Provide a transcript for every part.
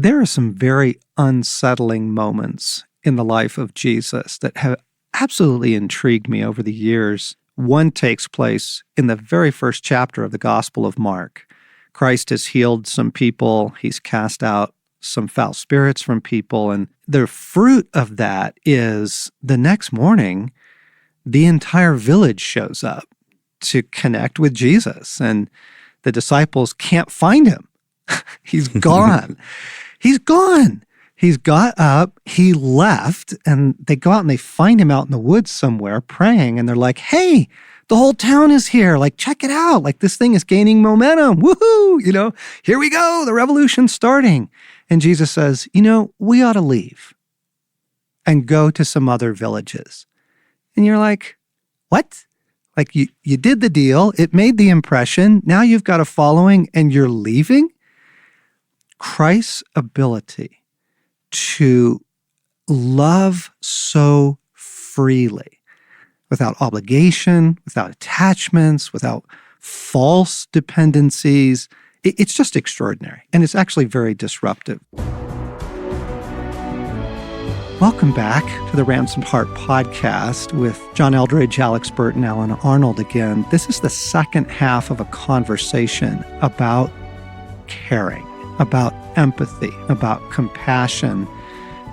There are some very unsettling moments in the life of Jesus that have absolutely intrigued me over the years. One takes place in the very first chapter of the Gospel of Mark. Christ has healed some people. He's cast out some foul spirits from people. And the fruit of that is the next morning, the entire village shows up to connect with Jesus. And the disciples can't find him. He's gone. He's gone. He's got up, he left, and they go out and they find him out in the woods somewhere praying, and they're like, hey, the whole town is here. Like, check it out. Like, this thing is gaining momentum. Woohoo! Here we go. The revolution's starting. And Jesus says, we ought to leave and go to some other villages. And you're like, what? Like, you did the deal. It made the impression. Now you've got a following and you're leaving? Christ's ability to love so freely, without obligation, without attachments, without false dependencies. It's just extraordinary, and it's actually very disruptive. Welcome back to the Ransomed Heart podcast with John Eldredge, Alex Burt, and Alan Arnold again. This is the second half of a conversation about caring, about empathy, about compassion,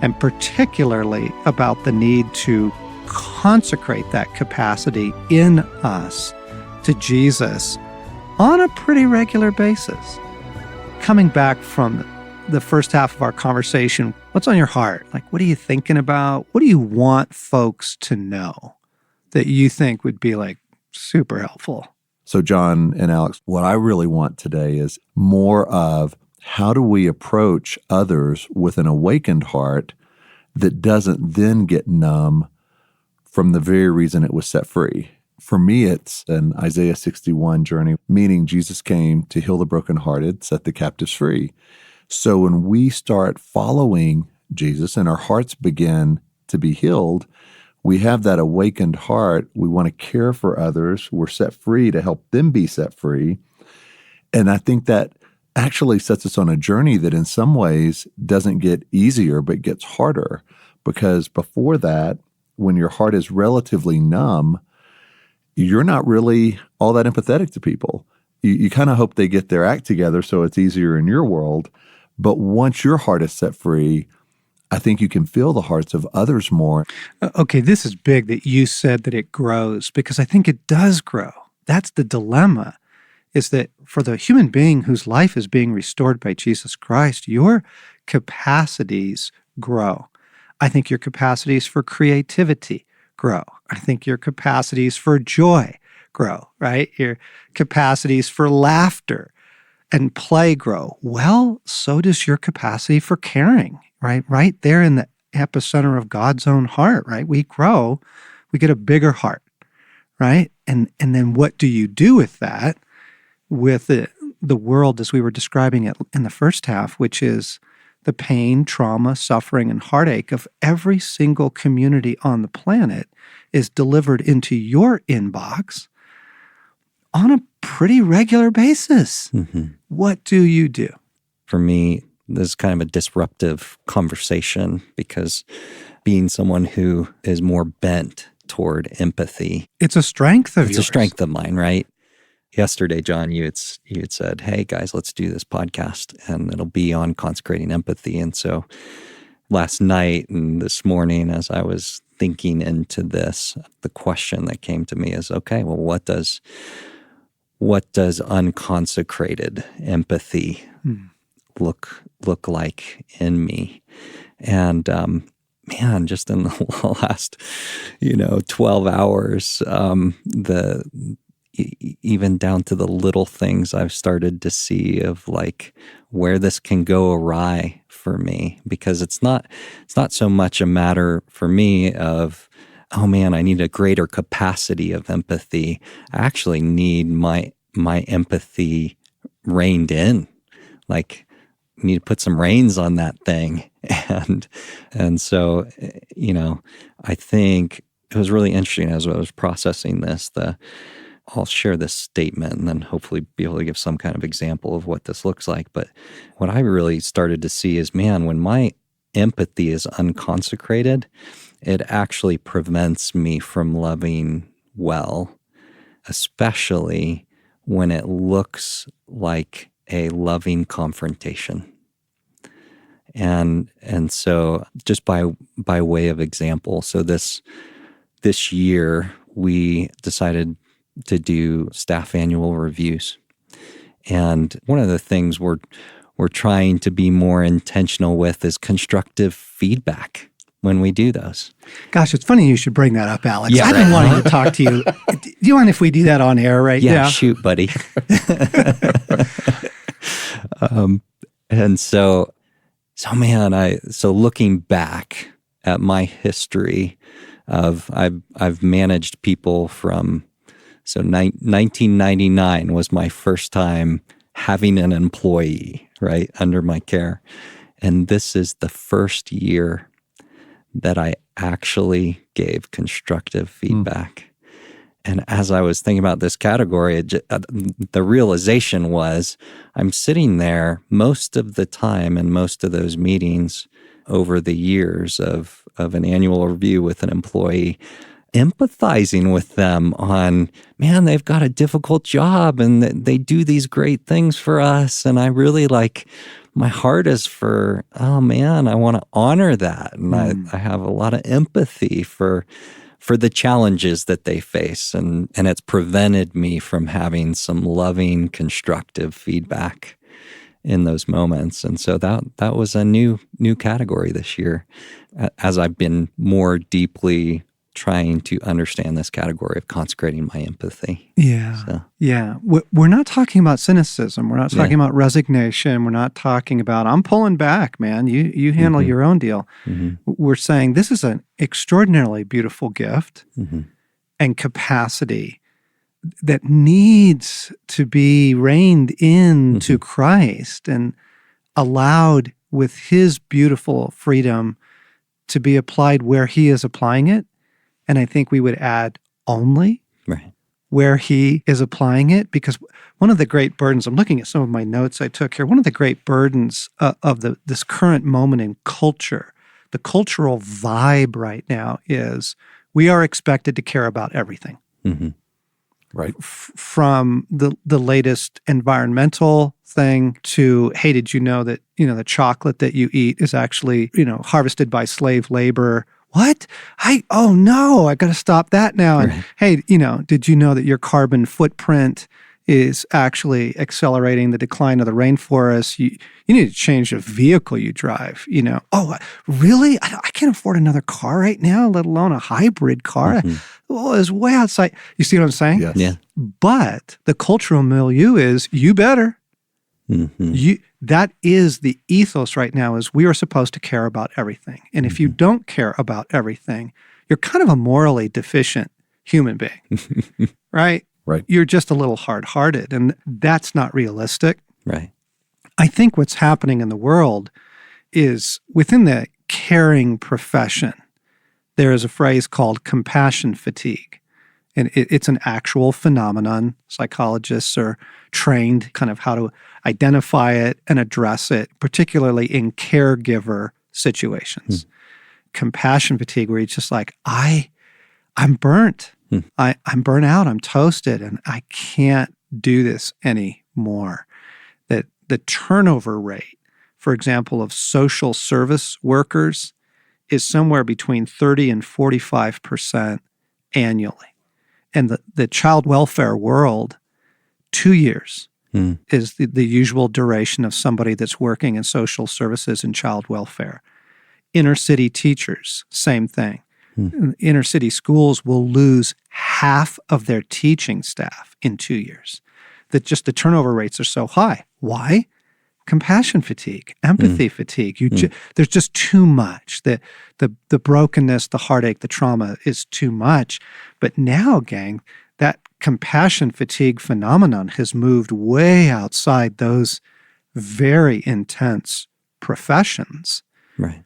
and particularly about the need to consecrate that capacity in us to Jesus on a pretty regular basis. Coming back from the first half of our conversation, what's on your heart? Like, what are you thinking about? What do you want folks to know that you think would be like super helpful? So John and Alex, what I really want today is more of how do we approach others with an awakened heart that doesn't then get numb from the very reason it was set free. For me, it's an Isaiah 61 journey, meaning Jesus came to heal the brokenhearted, set the captives free. So when we start following Jesus and our hearts begin to be healed, we have that awakened heart. We want to care for others. We're set free to help them be set free. And I think that actually sets us on a journey that in some ways doesn't get easier, but gets harder. Because before that, when your heart is relatively numb, you're not really all that empathetic to people. You kind of hope they get their act together so it's easier in your world. But once your heart is set free, I think you can feel the hearts of others more. Okay, this is big that you said that it grows, because I think it does grow. That's the dilemma, is that for the human being whose life is being restored by Jesus Christ, your capacities grow. I think your capacities for creativity grow. I think your capacities for joy grow, right? Your capacities for laughter and play grow. Well, so does your capacity for caring, right? Right there in the epicenter of God's own heart, right? We grow, we get a bigger heart, right? And then what do you do with that? With the world as we were describing it in the first half, which is the pain, trauma, suffering, and heartache of every single community on the planet is delivered into your inbox on a pretty regular basis. Mm-hmm. What do you do? For me, this is kind of a disruptive conversation, because being someone who is more bent toward empathy. It's a strength of yours. It's a strength of mine, right? Yesterday, John, you had said, hey, guys, let's do this podcast, and it'll be on consecrating empathy. And so last night and this morning, as I was thinking into this, the question that came to me is, okay, well, what does unconsecrated empathy look like in me? And man, just in the last 12 hours, even down to the little things I've started to see of like where this can go awry for me, because it's not so much a matter for me of, oh man, I need a greater capacity of empathy. I actually need my empathy reined in. Like, need to put some reins on that thing. And so, I think it was really interesting as I was processing this, I'll share this statement and then hopefully be able to give some kind of example of what this looks like. But what I really started to see is, man, when my empathy is unconsecrated, it actually prevents me from loving well, especially when it looks like a loving confrontation. And so just by way of example, so this year we decided to do staff annual reviews. And one of the things we're trying to be more intentional with is constructive feedback when we do those. Gosh, it's funny you should bring that up, Alex. Yeah, I've been wanting to talk to you. Do you mind if we do that on air right now? Yeah, shoot, buddy. And so man, so looking back at my history of, I've managed people from, 1999 was my first time having an employee, right, under my care. And this is the first year that I actually gave constructive feedback. And as I was thinking about this category, the realization was I'm sitting there most of the time in most of those meetings over the years of an annual review with an employee, empathizing with them on, man, they've got a difficult job and they do these great things for us. And I really my heart is for, oh man, I want to honor that. And I have a lot of empathy for the challenges that they face. And it's prevented me from having some loving, constructive feedback in those moments. And so that was a new category this year as I've been more deeply trying to understand this category of consecrating my empathy. Yeah. So. Yeah. We're not talking about cynicism. We're not talking about resignation. We're not talking about, I'm pulling back, man. You handle your own deal. Mm-hmm. We're saying this is an extraordinarily beautiful gift and capacity that needs to be reined in to Christ and allowed with his beautiful freedom to be applied where he is applying it. And I think we would add only where he is applying it, because one of the great burdens, I'm looking at some of my notes I took here, one of the great burdens of this current moment in culture, the cultural vibe right now is we are expected to care about everything. Mm-hmm. Right. From the latest environmental thing to, hey, did you know that, the chocolate that you eat is actually, harvested by slave labor? What? Oh no, I got to stop that now. And hey, did you know that your carbon footprint is actually accelerating the decline of the rainforest? You need to change the vehicle you drive, Oh, really? I can't afford another car right now, let alone a hybrid car. Oh, it's way outside. You see what I'm saying? Yes. Yeah. But the cultural milieu is you better. That is the ethos right now, is we are supposed to care about everything. And if you don't care about everything, you're kind of a morally deficient human being, right? Right. You're just a little hard-hearted, and that's not realistic. Right. I think what's happening in the world is within the caring profession, there is a phrase called compassion fatigue. And it's an actual phenomenon. Psychologists are trained kind of how to identify it and address it, particularly in caregiver situations. Compassion fatigue, where you're just like, I'm burnt. I'm burnt out. I'm toasted, and I can't do this anymore. That the turnover rate, for example, of social service workers is somewhere between 30 and 45% annually. And the child welfare world, 2 years is the usual duration of somebody that's working in social services and child welfare. Inner city teachers, same thing. Inner city schools will lose half of their teaching staff in 2 years. That just the turnover rates are so high. Why? Compassion fatigue, empathy fatigue. There's just too much. The brokenness, the heartache, the trauma is too much. But now, gang, that compassion fatigue phenomenon has moved way outside those very intense professions. Right.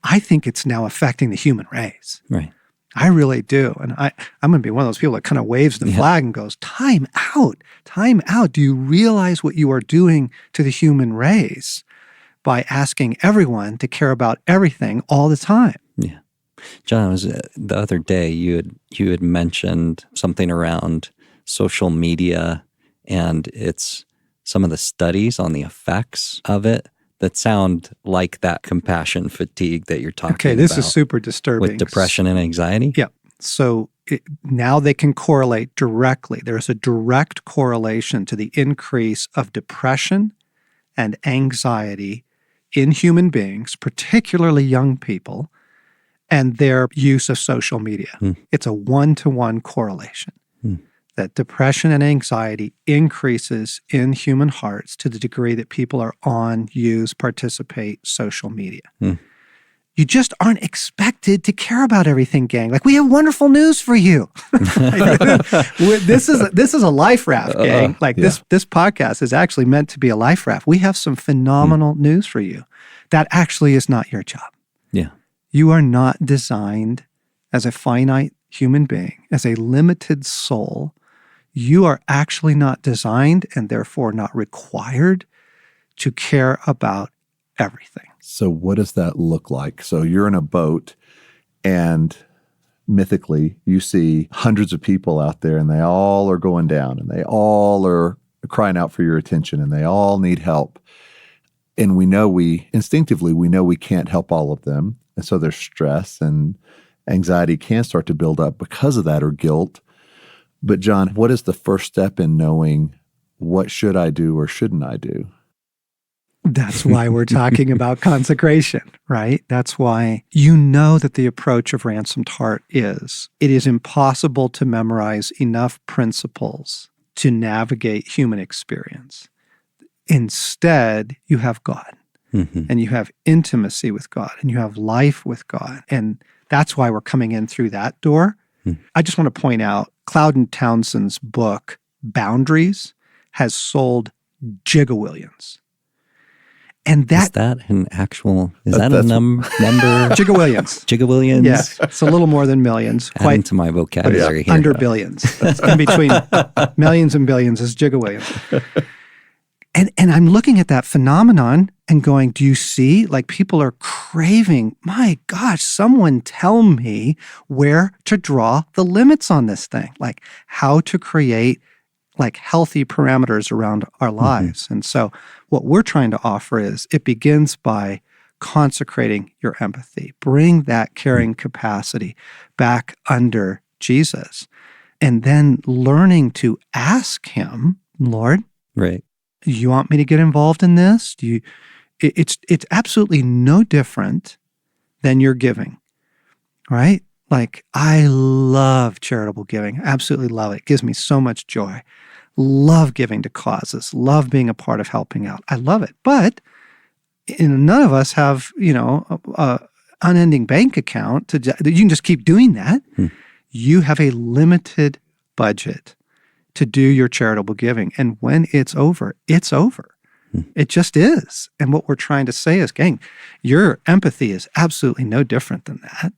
I think it's now affecting the human race. Right. I really do. And I'm going to be one of those people that kind of waves the flag and goes, time out, time out. Do you realize what you are doing to the human race by asking everyone to care about everything all the time? Yeah. John, it was the other day you had mentioned something around social media, and it's some of the studies on the effects of it that sound like that compassion fatigue that you're talking about. Okay, this is super disturbing. With depression and anxiety? Yeah. So now they can correlate directly. There's a direct correlation to the increase of depression and anxiety in human beings, particularly young people, and their use of social media. It's a one-to-one correlation. That depression and anxiety increases in human hearts to the degree that people are on, use, participate social media. You just aren't expected to care about everything, gang. Like, we have wonderful news for you. This is a life raft, gang. This podcast is actually meant to be a life raft. We have some phenomenal news for you. That actually is not your job. Yeah. You are not designed as a finite human being, as a limited soul. You are actually not designed and therefore not required to care about everything. So what does that look like? So you're in a boat and mythically you see hundreds of people out there and they all are going down and they all are crying out for your attention and they all need help. And we instinctively know we can't help all of them. And so there's stress and anxiety can start to build up because of that, or guilt. But John, what is the first step in knowing what should I do or shouldn't I do? That's why we're talking about consecration, right? That's why you know that the approach of Ransomed Heart is, it is impossible to memorize enough principles to navigate human experience. Instead, you have God, and you have intimacy with God, and you have life with God. And that's why we're coming in through that door. I just want to point out, Cloud & Townsend's book, Boundaries, has sold gigawillions. And is that a number? Gigawillions. Gigawillions? Yeah, it's a little more than millions. Adding to my vocabulary here. Under billions. In between millions and billions is gigawillions. And I'm looking at that phenomenon and going, do you see? Like, people are craving, my gosh, someone tell me where to draw the limits on this thing. Like, how to create like healthy parameters around our lives. And so what we're trying to offer is, it begins by consecrating your empathy. Bring that caring capacity back under Jesus. And then learning to ask him, Lord, right, you want me to get involved in this? It's absolutely no different than your giving, right? Like, I love charitable giving. Absolutely love it. It gives me so much joy. Love giving to causes. Love being a part of helping out. I love it. But none of us have, a unending bank account you can just keep doing that. You have a limited budget to do your charitable giving. And when it's over, it's over. It just is. And what we're trying to say is, gang, your empathy is absolutely no different than that.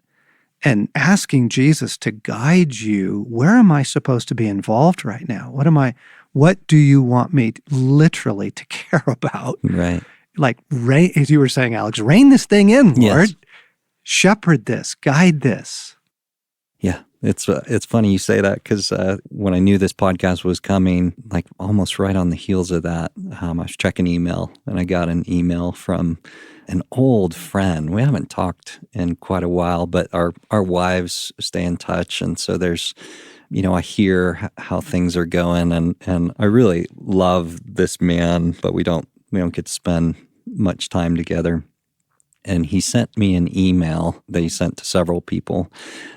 And asking Jesus to guide you, where am I supposed to be involved right now? What do you want me literally to care about? Right. Like, as you were saying, Alex, rein this thing in, Lord. Yes. Shepherd this, guide this. Yeah. It's funny you say that, because when I knew this podcast was coming, like almost right on the heels of that, I was checking email, and I got an email from an old friend. We haven't talked in quite a while, but our wives stay in touch, and so there's, I hear how things are going, and I really love this man, but we don't get to spend much time together. And he sent me an email that he sent to several people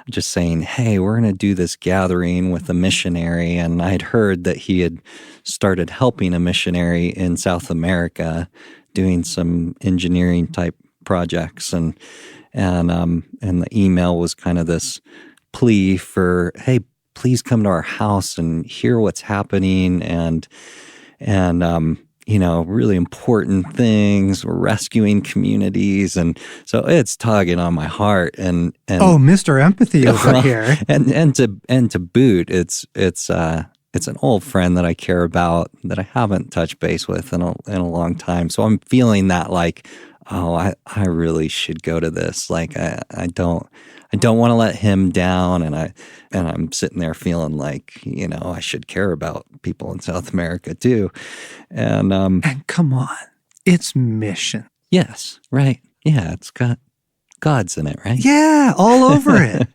just saying, hey, we're going to do this gathering with a missionary. And I'd heard that he had started helping a missionary in South America doing some engineering type projects. And the email was kind of this plea for, hey, please come to our house and hear what's happening. And really important things. We're rescuing communities. And so it's tugging on my heart. And Oh, Mr. Empathy over here. And to boot, it's an old friend that I care about that I haven't touched base with in a long time. So I'm feeling that like, oh, I really should go to this. Like I don't want to let him down, and I'm sitting there feeling like, I should care about people in South America too. And And come on, it's mission. yes, right. Yeah, it's got God's in it, right? Yeah, all over it.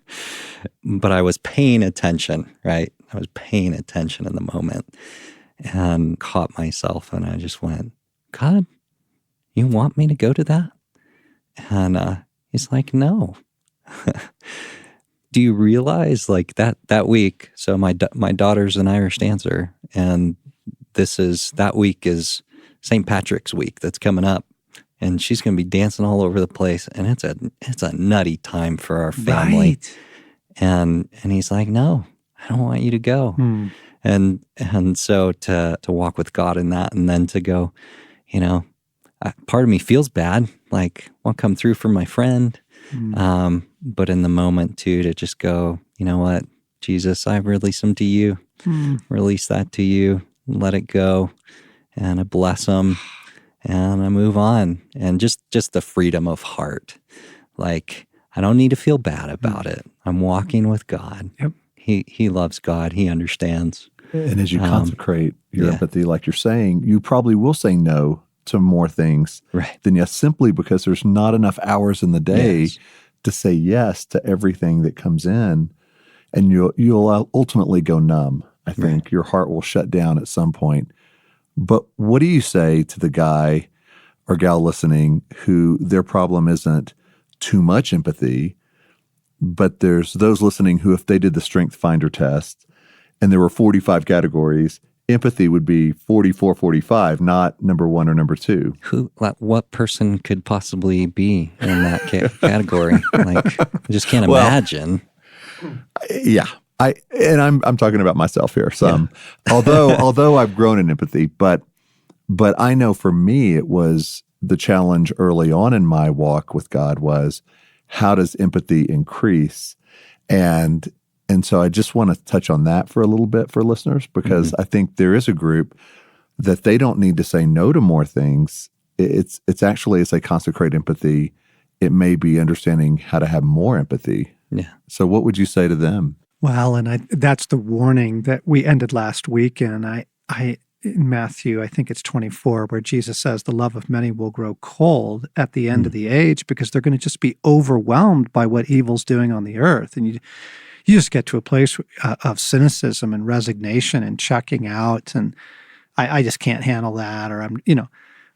But I was paying attention, right? I was paying attention in the moment and caught myself, and I just went, God, you want me to go to that? And he's like, no. Do you realize like that week? So my daughter's an Irish dancer, and that week is St. Patrick's week that's coming up, and she's going to be dancing all over the place, and it's a nutty time for our family. Right. And he's like, no, I don't want you to go. And so to walk with God in that, and then to go, part of me feels bad, like I'll come through for my friend. But in the moment too, to just go, you know what, Jesus, I release them to you, release that to you, let it go. And I bless them and I move on. And just the freedom of heart. Like, I don't need to feel bad about it. I'm walking with God. Yep. He loves God. He understands. And as you consecrate your empathy, like you're saying, you probably will say no to more things than yes, simply because there's not enough hours in the day to say yes to everything that comes in. And you'll ultimately go numb. I think your heart will shut down at some point. But what do you say to the guy or gal listening who their problem isn't too much empathy, but there's those listening who, if they did the Strength Finder test and there were 45 categories, empathy would be 44, 45, not number 1 or number 2. What person could possibly be in that category? Like, I just can't imagine. Yeah. I'm talking about myself here. Although I've grown in empathy, but I know for me, it was the challenge early on in my walk with God was, how does empathy increase? And so I just want to touch on that for a little bit for listeners, because I think there is a group that they don't need to say no to more things. It's actually, as they consecrate empathy, it may be understanding how to have more empathy. Yeah. So what would you say to them? Well, and that's the warning that we ended last week in. In Matthew, I think it's 24, where Jesus says the love of many will grow cold at the end of the age because they're going to just be overwhelmed by what evil's doing on the earth. And you just get to a place of cynicism and resignation and checking out. And I just can't handle that. Or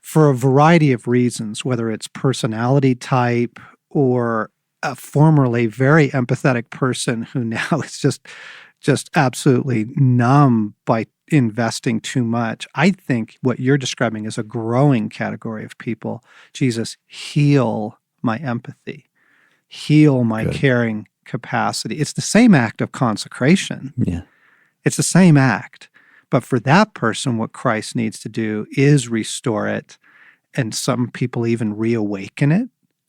for a variety of reasons, whether it's personality type or a formerly very empathetic person who now is just absolutely numb by investing too much. I think what you're describing is a growing category of people. Jesus, heal my empathy, heal my caring capacity. It's the same act of consecration. Yeah. It's the same act. But for that person, what Christ needs to do is restore it. And some people even reawaken it.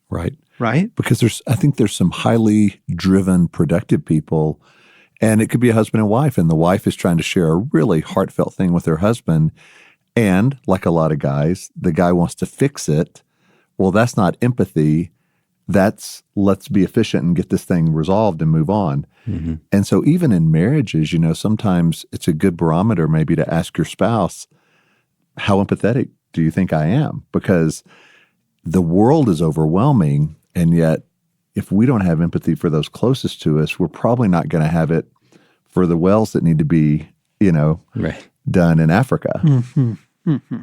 Right. Right? Because I think there's some highly driven, productive people, and it could be a husband and wife, and the wife is trying to share a really heartfelt thing with her husband. And like a lot of guys, the guy wants to fix it. Well, that's not empathy. That's let's be efficient and get this thing resolved and move on. Mm-hmm. And so even in marriages, sometimes it's a good barometer maybe to ask your spouse, how empathetic do you think I am? Because the world is overwhelming, and yet if we don't have empathy for those closest to us, we're probably not going to have it for the wells that need to be, done in Africa. Mm-hmm. Mm-hmm.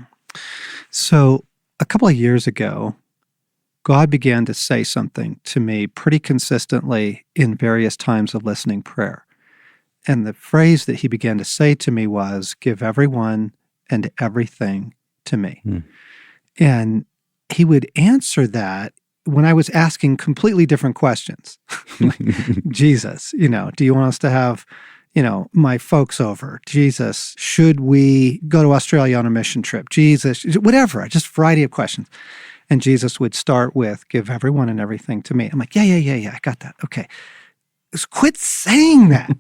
So a couple of years ago, God began to say something to me pretty consistently in various times of listening prayer. And the phrase that he began to say to me was, give everyone and everything to me. And he would answer that when I was asking completely different questions. Like, Jesus, do you want us to have, my folks over. Jesus, should we go to Australia on a mission trip? Jesus, whatever, just a variety of questions. And Jesus would start with, give everyone and everything to me. I'm like, yeah, I got that. Okay. Just quit saying that.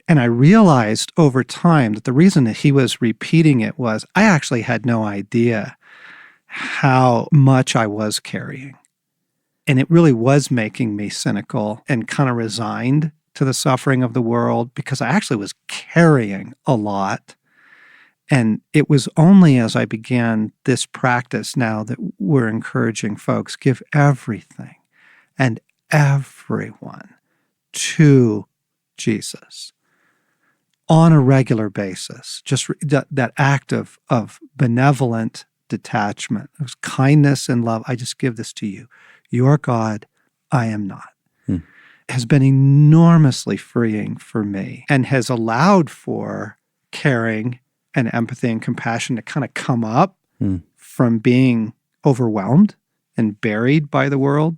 And I realized over time that the reason that he was repeating it was I actually had no idea how much I was carrying. And it really was making me cynical and kind of resigned to the suffering of the world because I actually was carrying a lot. And it was only as I began this practice now that we're encouraging folks, give everything and everyone to Jesus on a regular basis. Just that act of benevolent detachment, of kindness and love. I just give this to you. You are God, I am not. Has been enormously freeing for me and has allowed for caring and empathy and compassion to kind of come up from being overwhelmed and buried by the world.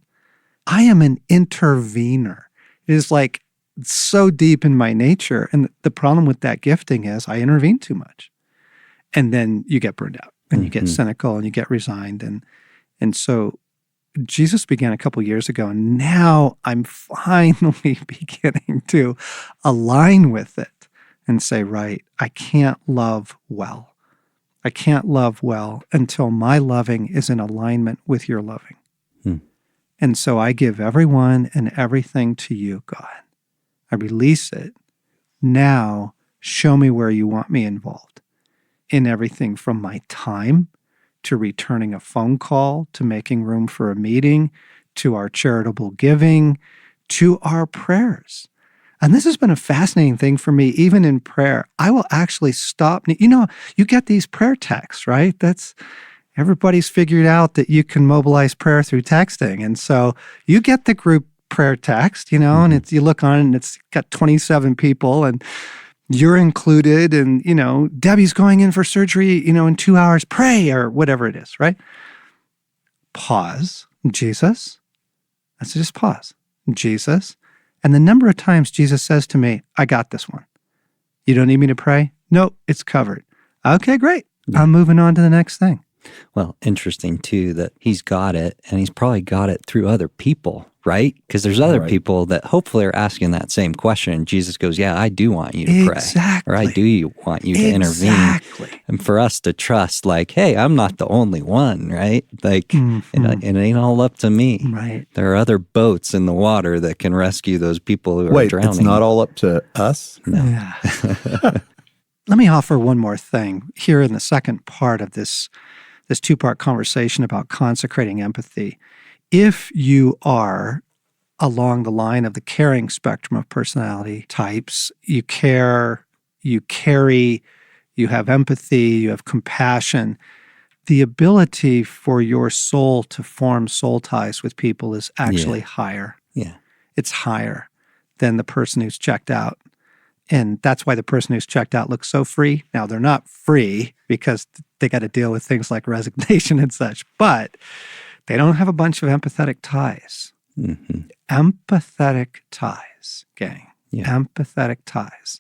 I am an intervener. It is like so deep in my nature. And the problem with that gifting is I intervene too much. And then you get burned out and you get cynical and you get resigned. And so Jesus began a couple years ago, and now I'm finally beginning to align with it and say, right, I can't love well. I can't love well until my loving is in alignment with your loving. And so I give everyone and everything to you, God. I release it. Now, show me where you want me involved in everything from my time to returning a phone call, to making room for a meeting, to our charitable giving, to our prayers. And this has been a fascinating thing for me, even in prayer. I will actually stop. You get these prayer texts, right? Everybody's figured out that you can mobilize prayer through texting. And so you get the group prayer text, and you look on it and it's got 27 people and you're included, and, Debbie's going in for surgery, in 2 hours, pray, or whatever it is, right? Pause. Jesus. Let's just pause. Jesus. And the number of times Jesus says to me, I got this one. You don't need me to pray? Nope, it's covered. Okay, great. I'm moving on to the next thing. Well, interesting too that he's got it, and he's probably got it through other people, right? Because there's other people that hopefully are asking that same question. And Jesus goes, yeah, I do want you to pray. Exactly. Or I do want you to intervene. And for us to trust, like, hey, I'm not the only one, right? Like, it ain't all up to me. Right. There are other boats in the water that can rescue those people who are drowning. It's not all up to us? No. Yeah. Let me offer one more thing here in the second part of this two-part conversation about consecrating empathy. If you are along the line of the caring spectrum of personality types, you care, you carry, you have empathy, you have compassion, the ability for your soul to form soul ties with people is actually higher. Yeah. It's higher than the person who's checked out. And that's why the person who's checked out looks so free. Now, they're not free because they got to deal with things like resignation and such, but they don't have a bunch of empathetic ties. Empathetic ties, gang. Empathetic ties.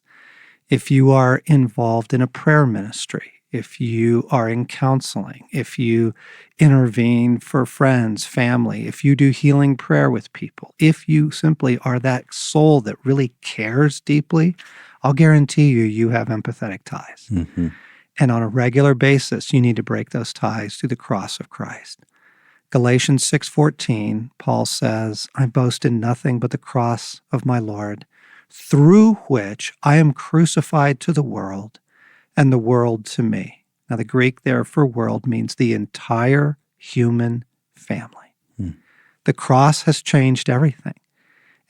If you are involved in a prayer ministry, if you are in counseling, if you intervene for friends, family, if you do healing prayer with people, if you simply are that soul that really cares deeply, I'll guarantee you have empathetic ties. And on a regular basis, you need to break those ties through the cross of Christ. Galatians 6:14, Paul says, I boast in nothing but the cross of my Lord, through which I am crucified to the world, and the world to me. Now, the Greek there for world means the entire human family. The cross has changed everything,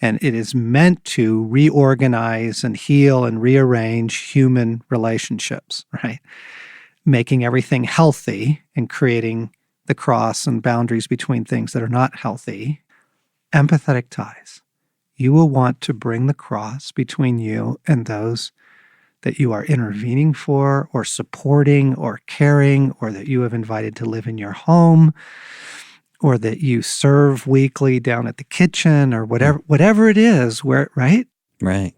and it is meant to reorganize and heal and rearrange human relationships, right? Making everything healthy and creating the cross and boundaries between things that are not healthy. Empathetic ties. You will want to bring the cross between you and those that you are intervening for or supporting or caring, or that you have invited to live in your home, or that you serve weekly down at the kitchen, or whatever it is, right? Right.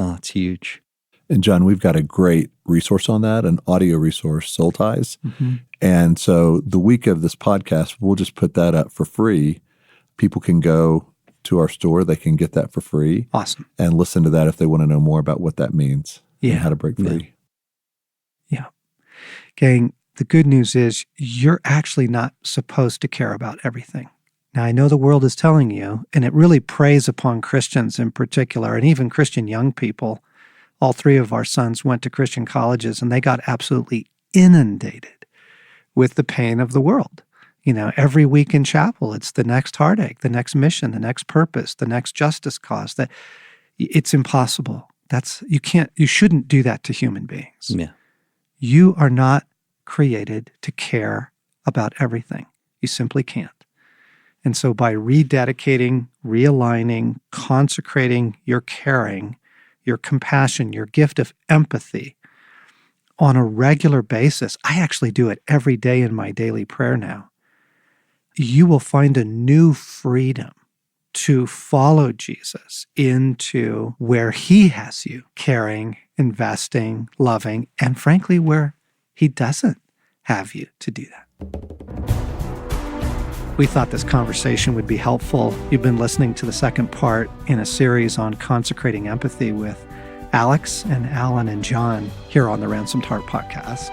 Oh, it's huge. And John, we've got a great resource on that, an audio resource, Soul Ties. Mm-hmm. And so the week of this podcast, we'll just put that up for free. People can go to our store. They can get that for free. Awesome. And listen to that if they want to know more about what that means Yeah. and how to break free. Yeah. Gang, the good news is you're actually not supposed to care about everything. Now, I know the world is telling you, and it really preys upon Christians in particular, and even Christian young people. All three of our sons went to Christian colleges, and they got absolutely inundated with the pain of the world. You know, every week in chapel, it's the next heartache, the next mission, the next purpose, the next justice cause. That it's impossible. You shouldn't do that to human beings. Yeah. You are not created to care about everything. You simply can't. And so by rededicating, realigning, consecrating your caring, your compassion, your gift of empathy on a regular basis, I actually do it every day in my daily prayer now, you will find a new freedom to follow Jesus into where he has you, caring, investing, loving, and frankly, where he doesn't have you to do that. We thought this conversation would be helpful. You've been listening to the second part in a series on consecrating empathy with Alex and Alan and John here on the Ransomed Heart podcast.